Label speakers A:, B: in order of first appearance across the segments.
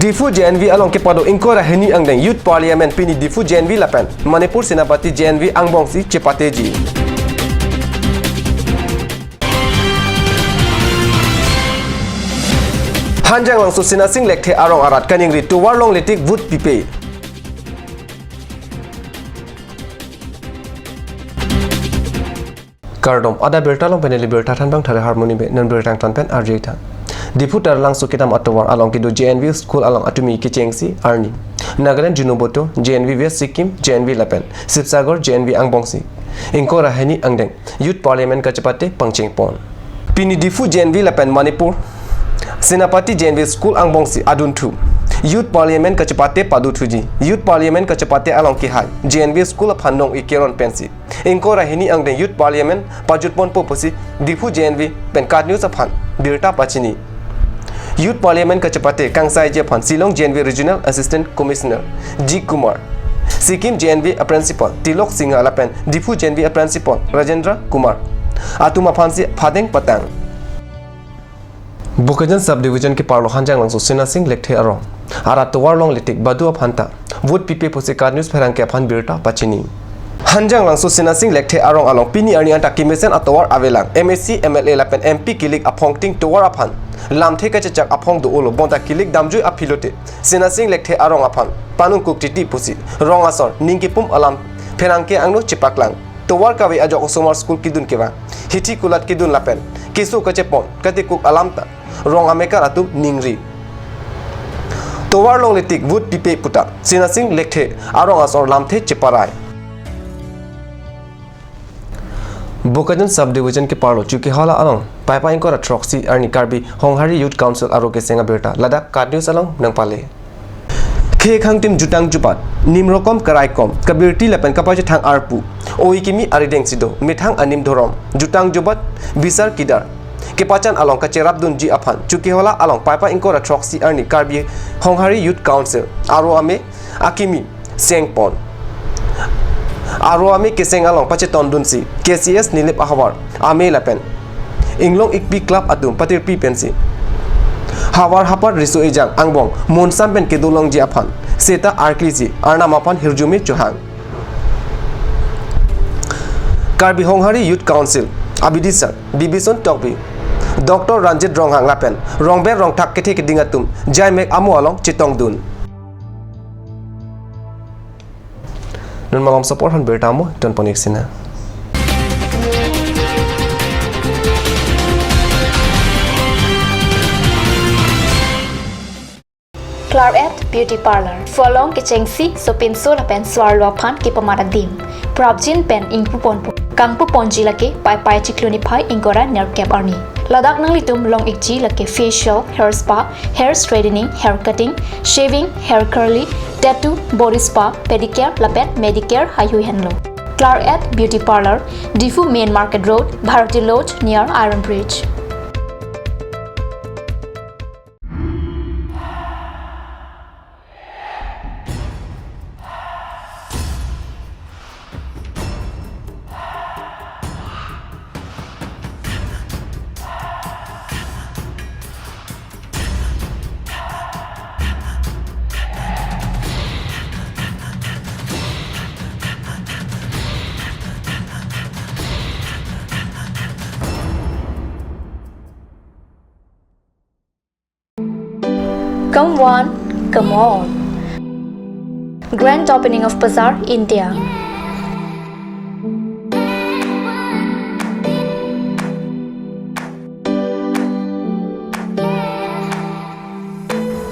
A: Difu JNV along ke pado ingkora heni angdeng Youth Parliament pini Difu JNV lapan Manipur Senapati JNV angbongsi cepateji. Hanjang langsung sinasing lekte arong arat kaning ri tuwar long letik vut pipe. Kardom ada berta long peneli berta tan bang thare harmoni be non bertang tan pen arjita. Diputar langsung kitam atawar along kido JNV school along atumi kicengsi arni. Nagaland Junuboto JNV West Sikkim JNV Lapen Sipsagar JNV Angbongsi. Ingkora heni angdeng Youth Parliament kacapate pangcheng pon. Pini Difu JNV Lapen Manipur Senapati JNV School Angbongsi Adun 2 Youth Parliament Kacapate Padu Thuji Youth Parliament Kacapate Along Kihai JNV School of Handong Ikeron Pensi Ingkora Hini Angdeng Youth Parliament Pajutpon Poposi Difu JNV Penkat News of Han Birta Pachini Youth Parliament Kacapate Kangsai Japan Silong JNV Regional Assistant Commissioner G. Kumar Sikkim JNV a Principal Tilok Singha Lapen Difu JNV a Principal Rajendra Kumar Atuma Phansi Phadeng Patang Bukajan subdivision ke parlo hanjang langsung sinasing lekte arong arat tuwar long letik badu phanta vote pipe pose card news pherang ke phan birta pachini hanjang langsung sinasing lekte arong along pini arni anta kimesen atawar avelang MSC MLA lapen MP kilik aphongting tuwar aphan lamthe ka chak aphong do olo bonta kilik damjui aphilote sinasing lekte arong aphan panung kuktiti pusi rong asor ningkipum alam pherang ke angno chipaklang tuwar kawe ajo osomar school kidun kewa hiti kulat kidun lapen kisu kachepon katikuk alamta rong amekar atu ningri towar long letik wood pipe puta sinasing lekte arong asor lamthe chiparai Bukajan subdivision ke parlo chuki hala along paipa ingkora troxy arni karbi honghari youth council aro ke senga berta ladak kadnews along nangpale Khe khangtim jutang jupat nimrokom karaikom kabirti lapen kapaje thang arpu oikimi arideng sido mithang anim dhorom jutang jubat bisar kidar Kepacan along kacerabdun ji aphan chuki hola along paipa ingkora troxy arni karbi honghari youth council aro ame akimi sengpon aro ame keseng along pache tondunsi KCS nilip ahawar ame lapen inglong ikpi club atum patir pi pensi hawar hapar riso ejang angbong monsam pen kedulong ji aphan seta arkliji arna mapan hirjumi chuhang karbi honghari youth council abidisar bibison tokbi Dr. Ranjit Ronghang Lapen Rongbe Rong Tak Keti Kedingatum Jaimek Amu Along Chitong Dun Nun magam support han bertamo ton ponik sina
B: Claret Beauty Parlor Folong Kichengsi Sopinso Lapen Swarlo Phan Kipamaradim Prabjin Pen Ingpupon Kangpu Ponji Lake Pai Pai Chikluni Pai Ingora Nerve Cap Army Ladak nang litum long ikji lake facial, hair spa, hair straightening, hair cutting, shaving, hair curly, tattoo, body spa, pedicure, lapet, medicare, hayu henlo. Claret Beauty Parlor, Difu Main Market Road, Bharati Lodge near Iron Bridge. Come one, come on. Grand opening of Bazaar India.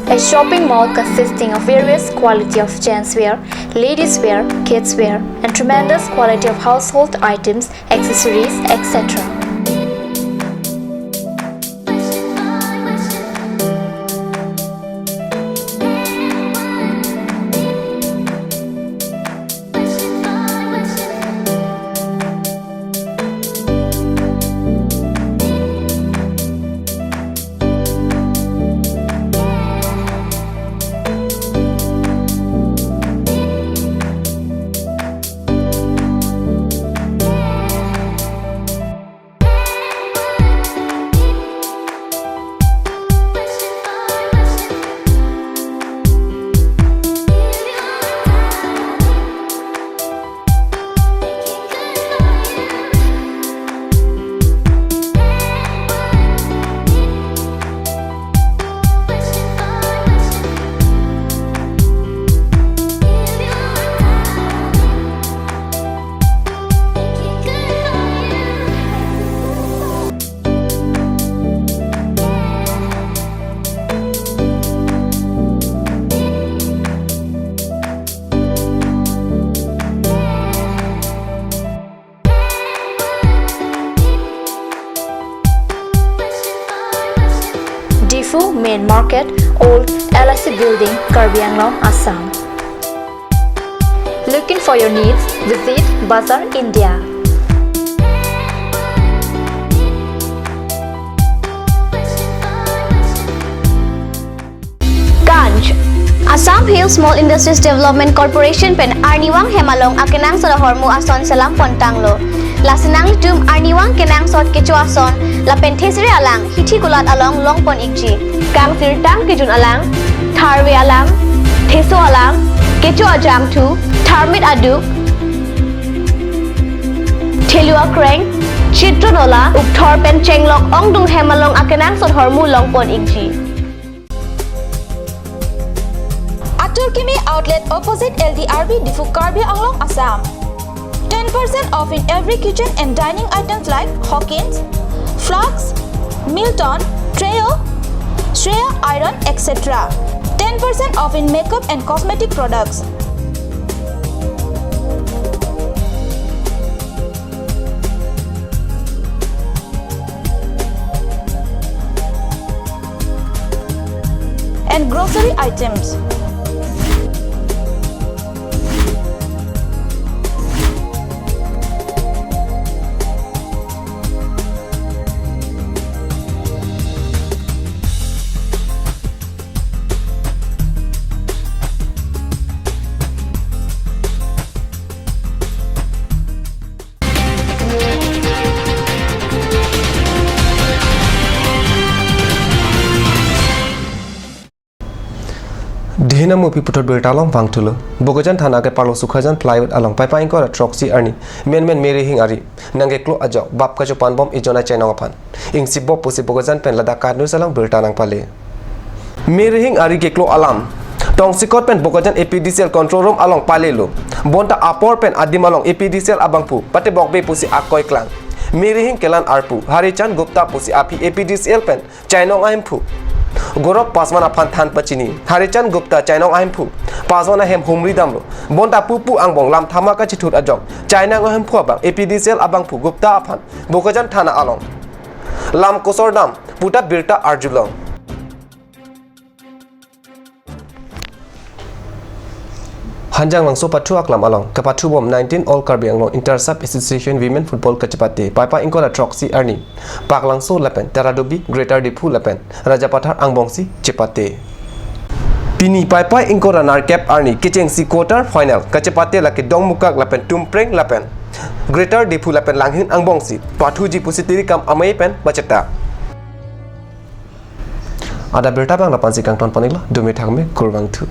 B: A shopping mall consisting of various quality of gents wear, ladies wear, kids wear, and tremendous quality of household items, accessories, etc. Main Market, Old LIC Building, Karbi Anglong, Assam. Looking for your needs? Visit Bazaar India.
C: Ganj Assam Hill Small Industries Development Corporation pen Arniwang Hemalong akenang sa hormu ason selam pontanglo. Lasinang litum Arniwang kenang sot kecu ason la penthesri alang hithi kulat along longpon ikji. Kang sirtang kijun alang tharwe alang theso alang kecu ajam tu tharmit aduk Thelua Kreng Chitronola Ukthor pen chenglok ongdung Hemalong akenang sot hormu longpon ikji.
D: Turkimi outlet opposite LDRB Difu Karbi Anglong, Assam. 10% off in every kitchen and dining items like Hawkins, Flax, Milton, Trail, Shreya Iron, etc. 10% off in makeup and cosmetic products. And grocery items.
A: Dihina mupi putot berita along bangtulo. Bogojan thana ke parlo sukhajan plywood along pai pai ko troxy arni. Men meri hing ari. Nange klo ajo bap ka pan bom ijona chainong apan. Ing si bop pusi bogojan pen lada kadnu salang berita nang pale. Meri hing ari ke klo alam. Tong sikot pen bogojan APDCL control room along pale lo. Bonta apor pen adim along APDCL abangpu. Pate bokbe pusi akoy klang. Meri hing kelan arpu. Harichan Gupta pusi api APDCL pen chainong aimpu. Gorok pasmana panthan pachini Harichan Gupta chainong aimpu pasmana hem humri damlo bonta pupu angbong lam thama ka chithut ajok chainang ahem phu abang APDCL abang pu Gupta aphan Bogojan thana along lam kosor dam puta birta arjulong Hanjang langso pathu aklam along kapathu bom 19 all Karbi Anglong Intersub Association Women Football kachapate paipa inkola troxy arni pak langso lapen teradobi Greater Difu lapen Raja Pathar angbongsi chepate Pini paipa inkora narkep arni kichengsi quarter final kachapate laki dongmukak lapen tumpreng lapen Greater Difu lapen langhin angbongsi pathu ji pusitiri kam amai pen bachata Ada berita bang lapan si kang ton panila dumi thangme kurwang thu